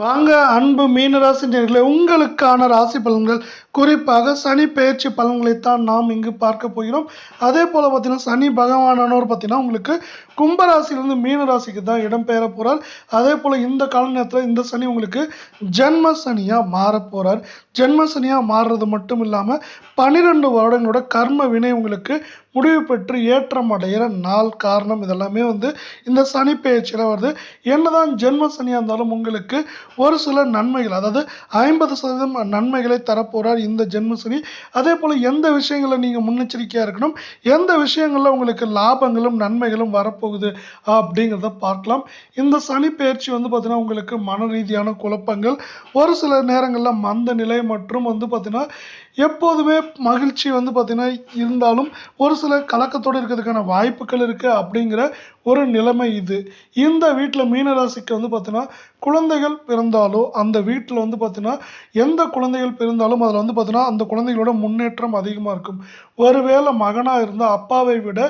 வாங்க அன்பு மீனராசி நேயர்களே, உங்களுக்கான ராசி பலன்கள் குறிப்பாக சனி பெயர்ச்சி பலன்களைத்தான் நாம் இங்கு பார்க்க போகிறோம். அதே போல் பார்த்தீங்கன்னா சனி பகவானவர் பார்த்தீங்கன்னா உங்களுக்கு கும்பராசிலிருந்து மீன ராசிக்கு தான் இடம்பெயர போகிறார். அதே போல் இந்த கால நேரத்தில் இந்த சனி உங்களுக்கு ஜென்ம சனியாக மாற போகிறார். ஜென்ம சனியாக மாறுறது மட்டும் இல்லாமல் 12 வருடங்களோட கர்ம வினை உங்களுக்கு முடிவு பெற்று ஏற்றம் அடைகிற நாள் காரணம் இதெல்லாமே இந்த சனி பெயர்ச்சியில் வருது. என்னதான் ஜென்ம சனியாக இருந்தாலும் உங்களுக்கு ஒரு சில நன்மைகள், அதாவது 50% நன்மைகளை தரப்போகிறார் இந்த ஜென்ம சனி. அதே போல் எந்த விஷயங்களில் நீங்கள் முன்னெச்சரிக்கையாக இருக்கணும், எந்த விஷயங்களில் உங்களுக்கு லாபங்களும் நன்மைகளும் வரப்போகுது அப்படிங்கிறத பார்க்கலாம். இந்த சனி பெயர்ச்சி பார்த்தீங்கன்னா உங்களுக்கு மன ரீதியான குழப்பங்கள், ஒரு சில நேரங்களில் மந்த நிலை மற்றும் பார்த்தீங்கன்னா எப்போதுமே மகிழ்ச்சி பார்த்தீங்கன்னா இருந்தாலும் ஒரு சில கலக்கத்தோடு இருக்கிறதுக்கான வாய்ப்புகள் இருக்குது அப்படிங்கிற ஒரு நிலைமை இது. இந்த வீட்டில் மீனராசிக்கு பார்த்தீங்கன்னா குழந்தைகள் பிறந்தாலோ அந்த வீட்டில் பார்த்தீங்கன்னா எந்த குழந்தைகள் பிறந்தாலும் அதில் பார்த்தீங்கன்னா அந்த குழந்தைகளோட முன்னேற்றம் அதிகமாக இருக்கும். ஒருவேளை மகனாக இருந்தால் அப்பாவை விட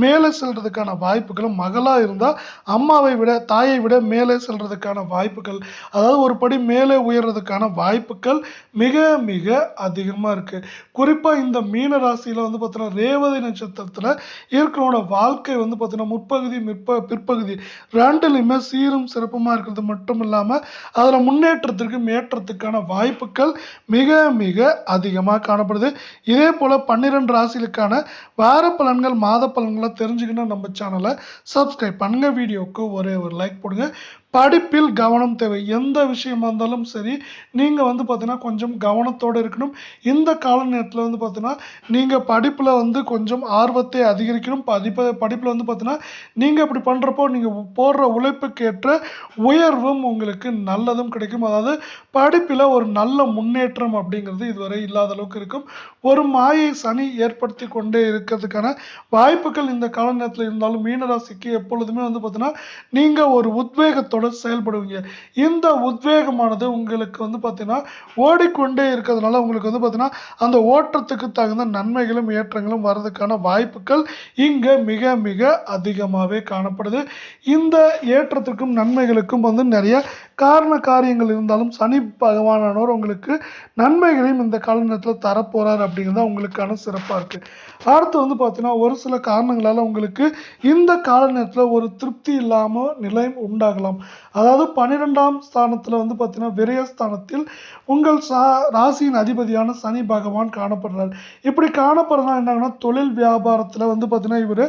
மேலே செல்றதுக்கான வாய்ப்புகளும், மகளாக இருந்தால் அம்மாவை விட தாயை விட மேலே செல்றதுக்கான வாய்ப்புகள், அதாவது ஒரு படி மேலே உயர்றதுக்கான வாய்ப்புகள் மிக மிக அதிகமாக இருக்குது. குறிப்பாக இந்த மீன ராசியில் பார்த்தீங்கன்னா ரேவதி நட்சத்திரத்தில் இருக்கிறவனோட வாழ்க்கை பார்த்தீங்கன்னா முற்பகுதி பிற்பகுதி ரெண்டுலையுமே சீரும் சிறப்புமாக இருக்கிறது மட்டும் இல்லாமல் அதில் முன்னேற்றத்திற்கும் ஏற்றத்துக்கான வாய்ப்புகள் மிக மிக அதிகமாக காணப்படுது. இதே போல் 12 ராசிகளுக்கான வார பலன்கள் மாத பலன்களை தெரிஞ்சுக்கணும். நம்ம சேனலை சப்ஸ்கிரைப் பண்ணுங்க, வீடியோவுக்கு ஒரே ஒரு லைக் போடுங்க. படிப்பில் கவனம் தேவை. எந்த விஷயமா இருந்தாலும் சரி நீங்கள் பார்த்தீங்கன்னா கொஞ்சம் கவனத்தோடு இருக்கணும். இந்த கால நேரத்தில் பார்த்தீங்கன்னா நீங்கள் படிப்பில் கொஞ்சம் ஆர்வத்தை அதிகரிக்கணும். படிப்பில் பார்த்தீங்கன்னா நீங்கள் இப்படி பண்ணுறப்போ நீங்கள் போடுற உழைப்புக்கு ஏற்ற உயர்வும் உங்களுக்கு நல்லதும் கிடைக்கும். அதாவது படிப்பில் ஒரு நல்ல முன்னேற்றம் அப்படிங்கிறது இதுவரை இல்லாத அளவுக்கு இருக்கும். ஒரு மாயை சனி ஏற்படுத்தி கொண்டே இருக்கிறதுக்கான வாய்ப்புகள் இந்த கால நேரத்தில் இருந்தாலும் மீனராசிக்கு எப்பொழுதுமே பார்த்தீங்கன்னா நீங்கள் ஒரு உத்வேகத்தோட செயல்படுவீங்க. இந்த உத்வேகமானது உங்களுக்கு பார்த்தீங்கன்னா ஓடிக்கொண்டே இருக்கிறதுனால உங்களுக்கு பார்த்தீங்கன்னா அந்த ஓட்டத்துக்கு தகுந்த நன்மைகளும் ஏற்றங்களும் வர்றதுக்கான வாய்ப்புகள் இங்கே மிக மிக அதிகமாகவே காணப்படுது. இந்த ஏற்றத்துக்கும் நன்மைகளுக்கும் நிறைய காரண காரியங்கள் இருந்தாலும் சனி பகவானவர் உங்களுக்கு நன்மைகளையும் இந்த கால நேரத்தில் தரப்போறார் அப்படிங்கிறது உங்களுக்கான சிறப்பாக இருக்கு. அடுத்து பார்த்தீங்கன்னா ஒரு சில காரணங்களால் உங்களுக்கு இந்த கால நேரத்தில் ஒரு திருப்தி இல்லாமல் நிலை உண்டாகலாம். அதாவது 12ஆம் ஸ்தானத்தில் பார்த்தீங்கன்னா விரயஸ்தானத்தில் உங்கள் ராசியின் அதிபதியான சனி பகவான் காணப்படுறார். இப்படி காணப்படுறதுனா என்னங்கன்னா தொழில் வியாபாரத்தில் பார்த்தீங்கன்னா இவர்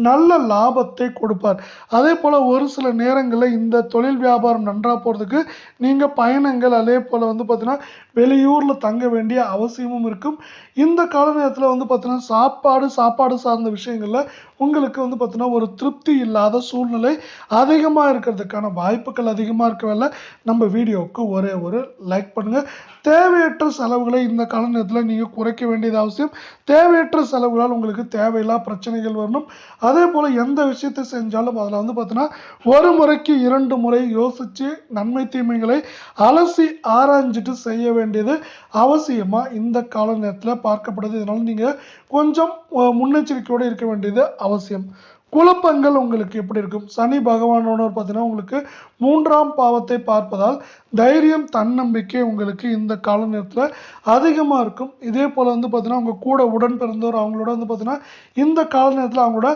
நல்ல லாபத்தை கொடுப்பார். அதே போல் ஒரு சில நேரங்களில் இந்த தொழில் வியாபாரம் நன்றாக போகிறதுக்கு நீங்கள் பயணங்கள், அதே போல் பார்த்தீங்கன்னா வெளியூரில் தங்க வேண்டிய அவசியமும் இருக்கும். இந்த கால நேரத்தில் பார்த்தீங்கன்னா சாப்பாடு சார்ந்த விஷயங்களில் உங்களுக்கு பார்த்தீங்கன்னா ஒரு திருப்தி இல்லாத சூழ்நிலை அதிகமாக இருக்கிறதுக்கான வாய்ப்புகள் அதிகமாக இருக்கவில்லை. நம்ம வீடியோவுக்கு ஒரே ஒரு லைக் பண்ணுங்கள். தேவையற்ற செலவுகளை இந்த கால நேரத்தில் நீங்கள் குறைக்க வேண்டியது அவசியம். தேவையற்ற செலவுகளால் உங்களுக்கு தேவையில்லா பிரச்சனைகள் வரணும். அதே போல் எந்த விஷயத்தை செஞ்சாலும் அதில் பார்த்தீங்கன்னா ஒரு முறைக்கு 2 முறை யோசித்து நன்மை தீமைகளை அலசி ஆராய்ஞ்சிட்டு செய்ய வேண்டியது அவசியமாக இந்த கால நேரத்தில் பார்க்கப்படுது. இதனால் நீங்கள் கொஞ்சம் முன்னெச்சரிக்கையோடு இருக்க வேண்டியது அவசியம். குழப்பங்கள் உங்களுக்கு எப்படி இருக்கும்? சனி பகவானோட பார்த்தீங்கன்னா உங்களுக்கு 3ஆம் பாவத்தை பார்ப்பதால் தைரியம், தன்னம்பிக்கை உங்களுக்கு இந்த கால நேரத்தில் அதிகமாக இருக்கும். இதே போல் பார்த்தீங்கன்னா உங்கள் கூட உடன் பிறந்தவர் அவங்களோட பார்த்தீங்கன்னா இந்த கால நேரத்தில் அவங்களோட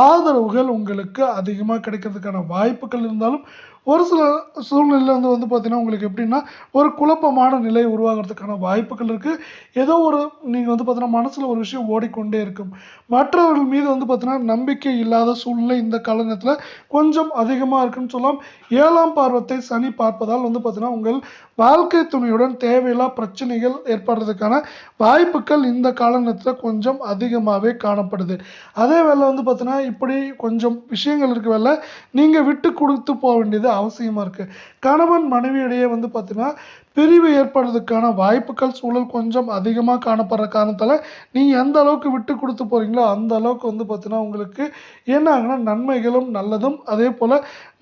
ஆதரவுகள் உங்களுக்கு அதிகமாக கிடைக்கிறதுக்கான வாய்ப்புகள் இருந்தாலும் ஒரு சில சூழ்நிலையில் பார்த்தீங்கன்னா உங்களுக்கு எப்படின்னா ஒரு குழப்பமான நிலை உருவாகிறதுக்கான வாய்ப்புகள் இருக்குது. ஏதோ ஒரு நீங்கள் பார்த்தீங்கன்னா மனசில் ஒரு விஷயம் ஓடிக்கொண்டே இருக்கும். மற்றவர்கள் மீது பார்த்தீங்கன்னா நம்பிக்கை இல்லாத சூழ்நிலை இந்த கால நேரத்தில் கொஞ்சம் அதிகமாக இருக்குன்னு சொல்லலாம். 7ஆம் பார்வத்தை சனி பார்ப்பதால் பார்த்தீங்கன்னா உங்கள் வாழ்க்கை துணையுடன் தேவையில்லா பிரச்சனைகள் ஏற்படுறதுக்கான வாய்ப்புகள் இந்த கால நேரத்தில் கொஞ்சம் அதிகமாகவே காணப்படுது. அதே வேளை பார்த்தீங்கன்னா இப்படி கொஞ்சம் விஷயங்கள் இருக்க வேலை நீங்கள் விட்டு கொடுத்து போக வேண்டியது அவசியமாக இருக்குது. கணவன் மனைவியிடையே பார்த்தீங்கன்னா பிரிவு ஏற்படுறதுக்கான வாய்ப்புகள் சூழல் கொஞ்சம் அதிகமாக காணப்படுற காரணத்தால் நீங்கள் எந்த அளவுக்கு விட்டு கொடுத்து போகிறீங்களோ அந்த அளவுக்கு வந்து பார்த்தீங்கன்னா உங்களுக்கு என்ன ஆகுனா நன்மைகளும் நல்லதும் அதே போல்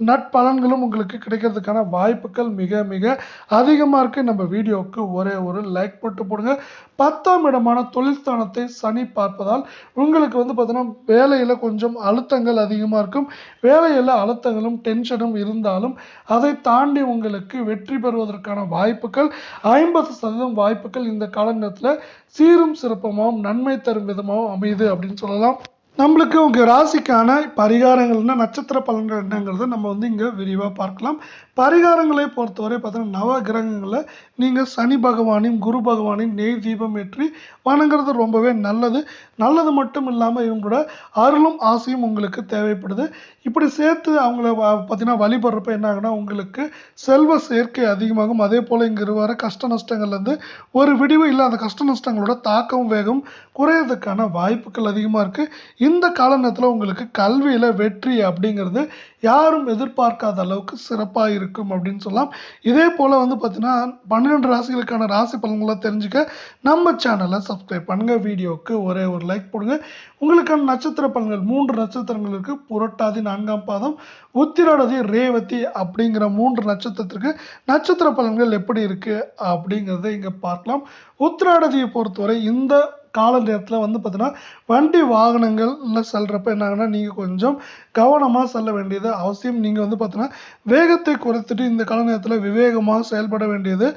நட்பலன்களும் உங்களுக்கு கிடைக்கிறதுக்கான வாய்ப்புகள் மிக மிக அதிகமாக இருக்குது. நம்ம வீடியோவுக்கு ஒரே ஒரு லைக் போட்டு போடுங்க. 10ஆம் இடமான தொழில் ஸ்தானத்தை சனி பார்ப்பதால் உங்களுக்கு வந்து பார்த்தீங்கன்னா வேலையில் கொஞ்சம் அழுத்தங்கள் அதிகமாக இருக்கும். வேலையில் அழுத்தங்களும் டென்ஷனும் இருந்தாலும் அதை தாண்டி உங்களுக்கு வெற்றி பெறுவதற்கான வாய்ப்புகள் 50% வாய்ப்புகள் இந்த கால நேரத்தில் சீரும் சிறப்பமாகவும் நன்மை தரும் விதமாகவும் அமையுது அப்படின்னு சொல்லலாம். நம்மளுக்கு உங்கள் ராசிக்கான பரிகாரங்கள்னா நட்சத்திர பலன்கள் என்னங்கிறத நம்ம வந்து இங்கே விரிவாக பார்க்கலாம். பரிகாரங்களை பொறுத்தவரை பார்த்தீங்கன்னா நவ கிரகங்களில் நீங்கள் சனி பகவானையும் குரு பகவானையும் நெய் தீபம் ஏற்றி வணங்குறது ரொம்பவே நல்லது. நல்லது மட்டும் இல்லாமல் இவங்களோட அருளும் ஆசையும் உங்களுக்கு தேவைப்படுது. இப்படி சேர்த்து அவங்கள பார்த்தீங்கன்னா வழிபடுறப்ப என்ன ஆகுனா உங்களுக்கு செல்வ சேர்க்கை அதிகமாகும். அதே போல் இங்கே வர கஷ்ட நஷ்டங்கள்லேருந்து ஒரு விடிவு இல்லை அந்த கஷ்ட நஷ்டங்களோட தாக்கமும் வேகம் குறையிறதுக்கான வாய்ப்புகள் அதிகமாக இருக்குது. இந்த கால நேரத்தில் உங்களுக்கு கல்வியில் வெற்றி அப்படிங்கிறது யாரும் எதிர்பார்க்காத அளவுக்கு சிறப்பாக இருக்கும் அப்படின்னு சொல்லலாம். இதே போல் வந்து பார்த்தீங்கன்னா 12 ராசிகளுக்கான ராசி பலன்களை தெரிஞ்சுக்க நம்ம சேனலை சப்ஸ்கிரைப் பண்ணுங்கள். வீடியோவுக்கு ஒரே ஒரு லைக் போடுங்க. உங்களுக்கான நட்சத்திர பலன்கள் 3 நட்சத்திரங்கள் இருக்குது. புரட்டாதி 4ஆம் பாதம், உத்திராடதி, ரேவதி அப்படிங்கிற 3 நட்சத்திரத்திற்கு நட்சத்திர பலன்கள் எப்படி இருக்குது அப்படிங்கிறத இங்கே பார்க்கலாம். உத்திராடதியை பொறுத்தவரை இந்த கால நேரத்தில் வந்து பார்த்தீங்கன்னா வண்டி வாகனங்கள்ல செல்றப்ப என்ன ஆகுனா நீங்கள் கொஞ்சம் கவனமாக செல்ல வேண்டியது அவசியம். நீங்கள் வந்து பார்த்தீங்கன்னா வேகத்தை குறைத்துட்டு இந்த கால நேரத்தில் விவேகமாக செயல்பட வேண்டியது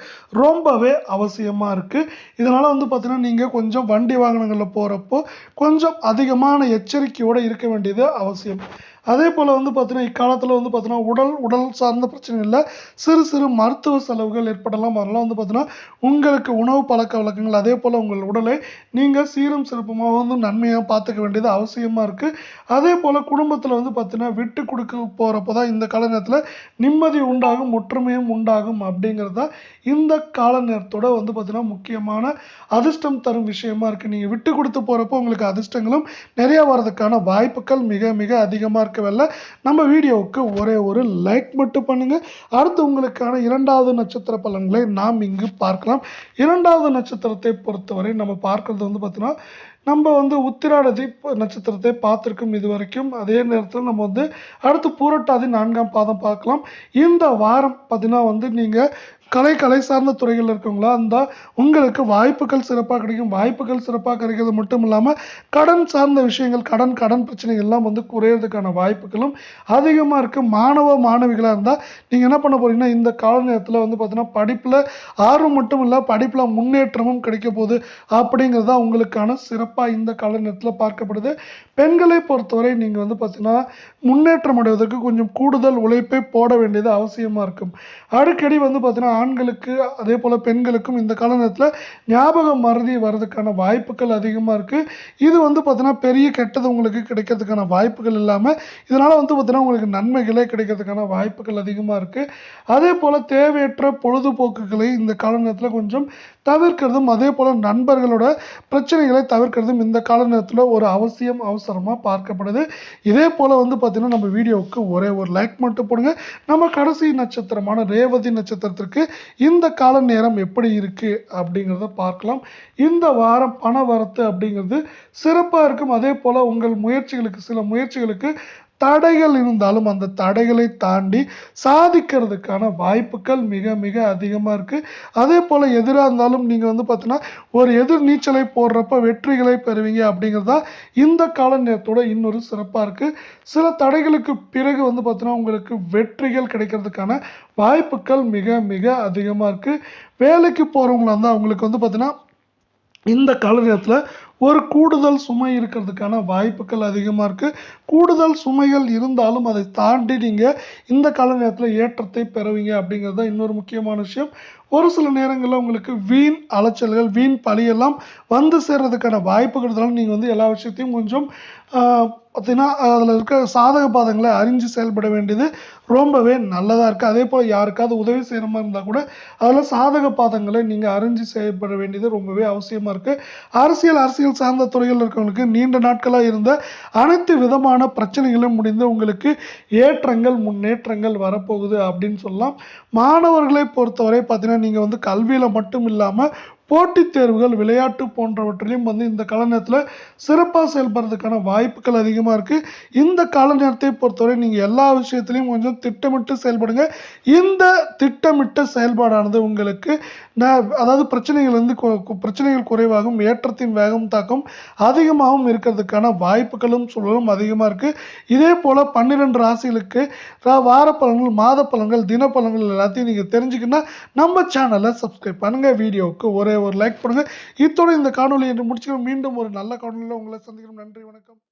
ரொம்பவே அவசியமாக இருக்குது. இதனால் வந்து பார்த்தீங்கன்னா நீங்கள் கொஞ்சம் வண்டி வாகனங்களில் போகிறப்போ கொஞ்சம் அதிகமான எச்சரிக்கையோடு இருக்க வேண்டியது அவசியம். அதே போல் வந்து பார்த்தீங்கன்னா இக்காலத்தில் வந்து பார்த்தீங்கன்னா உடல் சார்ந்த பிரச்சனைகளில் சிறு சிறு மருத்துவ செலவுகள் ஏற்படலாம். அதெல்லாம் வந்து பார்த்தீங்கன்னா உங்களுக்கு உணவு பழக்க வழக்கங்கள் அதே போல் உங்கள் உடலை நீங்கள் சீரும் சிறப்புமாக வந்து நன்மையாக பார்த்துக்க வேண்டியது அவசியமாக இருக்குது. அதே போல் குடும்பத்தில் வந்து பார்த்தீங்கன்னா விட்டு கொடுக்க போகிறப்ப தான் இந்த கால நேரத்தில் நிம்மதி உண்டாகும், ஒற்றுமையும் உண்டாகும் அப்படிங்கிறது தான் இந்த கால நேரத்தோட வந்து பார்த்தீங்கன்னா முக்கியமான அதிர்ஷ்டம் தரும் விஷயமா இருக்குது. நீங்கள் விட்டு கொடுத்து போகிறப்போ உங்களுக்கு அதிர்ஷ்டங்களும் நிறையா வர்றதுக்கான வாய்ப்புகள் மிக மிக அதிகமாக இருக்கவில்லை. நம்ம வீடியோவுக்கு ஒரே ஒரு லைக் மட்டும் பண்ணுங்கள். அடுத்து உங்களுக்கான 2வது நட்சத்திர பலன்களை நாம் இங்கு பார்க்கலாம். 2வது நட்சத்திரத்தை பொறுத்தவரை நம்ம பார்க்கறது வந்து பார்த்தீங்கன்னா நம்ம வந்து உத்திராடதி நட்சத்திரத்தை பார்த்துருக்கோம் இது வரைக்கும். அதே நேரத்தில் நம்ம வந்து அடுத்து பூரட்டாதி 4ஆம் பாதம் பார்க்கலாம். இந்த வாரம் பார்த்தீங்கன்னா வந்து நீங்கள் கலை சார்ந்த துறைகளில் இருக்கவங்களா இருந்தால் உங்களுக்கு வாய்ப்புகள் சிறப்பாக கிடைக்கும். வாய்ப்புகள் சிறப்பாக கிடைக்கிறது மட்டும் இல்லாமல் கடன் சார்ந்த விஷயங்கள் கடன் பிரச்சனைகள் எல்லாம் வந்து குறையிறதுக்கான வாய்ப்புகளும் அதிகமாக இருக்குது. மாணவிகளாக இருந்தால் நீங்கள் என்ன பண்ண போகிறீங்கன்னா இந்த கால நேரத்தில் வந்து பார்த்தீங்கன்னா படிப்பில் ஆர்வம் மட்டும் இல்லை படிப்பில் முன்னேற்றமும் கிடைக்க போகுது அப்படிங்கிறதா உங்களுக்கான சிறப்பாக இந்த கால நேரத்தில் பார்க்கப்படுது. பெண்களை பொறுத்தவரை நீங்கள் வந்து பார்த்தீங்கன்னா முன்னேற்றம் அடைவதற்கு கொஞ்சம் கூடுதல் உழைப்பை போட வேண்டியது அவசியமாக இருக்கும். அடிக்கடி வந்து பார்த்தீங்கன்னா ஆண்களுக்கு அதே போல் பெண்களுக்கும் இந்த கால நேரத்தில் ஞாபக மறதி வர்றதுக்கான வாய்ப்புகள் அதிகமாக இருக்குது. இது வந்து பார்த்தீங்கன்னா பெரிய கெட்டது உங்களுக்கு கிடைக்கிறதுக்கான வாய்ப்புகள் இல்லாமல் இதனால் வந்து பார்த்தீங்கன்னா உங்களுக்கு நன்மைகளே கிடைக்கிறதுக்கான வாய்ப்புகள் அதிகமாக இருக்குது. அதே போல் தேவையற்ற பொழுதுபோக்குகளை இந்த கால நேரத்தில் கொஞ்சம் தவிர்க்கிறதும் அதே போல் நண்பர்களோட பிரச்சனைகளை தவிர்க்கிறதும் இந்த கால நேரத்தில் ஒரு அவசரமாக பார்க்கப்படுது. இதே போல் வந்து பார்த்தீங்கன்னா நம்ம வீடியோவுக்கு ஒரே ஒரு லைக் மட்டும் போடுங்க. நம்ம கடைசி நட்சத்திரமான ரேவதி நட்சத்திரத்திற்கு இந்த கால நேரம் எப்படி இருக்குது அப்படிங்கிறத பார்க்கலாம். இந்த வாரம் பண வரத்து அப்படிங்கிறது சிறப்பாக இருக்கும். அதே போல் உங்கள் சில முயற்சிகளுக்கு தடைகள் இருந்தாலும் அந்த தடைகளை தாண்டி சாதிக்கிறதுக்கான வாய்ப்புகள் மிக மிக அதிகமாக இருக்குது. அதே போல் எதிராக இருந்தாலும் நீங்கள் வந்து பார்த்தீங்கன்னா ஒரு எதிர் நீச்சலை போடுறப்ப வெற்றிகளை பெறுவீங்க அப்படிங்கிறதா இந்த கால நேரத்தோட இன்னொரு சிறப்பாக இருக்குது. சில தடைகளுக்கு பிறகு வந்து பார்த்தீங்கன்னா உங்களுக்கு வெற்றிகள் கிடைக்கிறதுக்கான வாய்ப்புகள் மிக மிக அதிகமாக இருக்குது. வேலைக்கு போகிறவங்களா இருந்தால் அவங்களுக்கு வந்து பார்த்தீங்கன்னா இந்த கால நேரத்தில் ஒரு கூடுதல் சுமை இருக்கிறதுக்கான வாய்ப்புகள் அதிகமாக இருக்குது. கூடுதல் சுமைகள் இருந்தாலும் அதை தாண்டி நீங்கள் இந்த கால நேரத்தில் ஏற்றத்தை பெறுவீங்க அப்படிங்கிறது தான் இன்னொரு முக்கியமான விஷயம். ஒரு சில நேரங்களில் உங்களுக்கு வீண் அலைச்சல்கள் வீண் பழியெல்லாம் வந்து சேர்றதுக்கான வாய்ப்புகள் இருந்தாலும் நீங்கள் வந்து எல்லா விஷயத்தையும் கொஞ்சம் பார்த்தீங்கன்னா அதில் இருக்க சாதக பாதங்களை அறிஞ்சு செயல்பட வேண்டியது ரொம்பவே நல்லதாக இருக்குது. அதே போல் யாருக்காவது உதவி செய்கிற மாதிரி இருந்தால் கூட அதில் சாதக பாதங்களை நீங்கள் அறிஞ்சு செயல்பட வேண்டியது ரொம்பவே அவசியமாக இருக்குது. அரசியல் சார்ந்த துறையில் இருக்கவங்களுக்கு நீண்ட நாட்களாக இருந்த அனைத்து விதமான பிரச்சனைகளும் முடிந்து உங்களுக்கு ஏற்றங்கள் முன்னேற்றங்கள் வரப்போகுது அப்படின்னு சொல்லலாம். மாணவர்களை பொறுத்தவரை பார்த்தீங்கன்னா நீங்கள் வந்து கல்வியில் மட்டும் இல்லாமல் போட்டித் தேர்வுகள், விளையாட்டு போன்றவற்றிலும் வந்து இந்த கால நேரத்தில் சிறப்பாக செயல்படுறதுக்கான வாய்ப்புகள் அதிகமாக இருக்குது. இந்த கால நேரத்தை பொறுத்தவரை நீங்கள் எல்லா விஷயத்துலையும் கொஞ்சம் திட்டமிட்டு செயல்படுங்க. இந்த திட்டமிட்ட செயல்பாடானது உங்களுக்கு அதாவது பிரச்சனைகள் குறைவாகவும் ஏற்றத்தின் வேகம் தாக்கம் அதிகமாகவும் இருக்கிறதுக்கான வாய்ப்புகளும் சூழலும் அதிகமாக இருக்குது. இதே போல் 12 ராசிகளுக்கு வார பலன்கள், மாத பலன்கள், தின பலன்கள் எல்லாத்தையும் நீங்கள் தெரிஞ்சுக்கணும்னா நம்ம சேனலை சப்ஸ்கிரைப் பண்ணுங்கள். வீடியோவுக்கு ஒரே ஒரு லைக் பண்ணுங்கள். இத்தோடு இந்த காணொலி என்று முடிச்சுக்கிறோம். மீண்டும் ஒரு நல்ல காணொலியில் உங்களை சந்திக்கிறோம். நன்றி, வணக்கம்.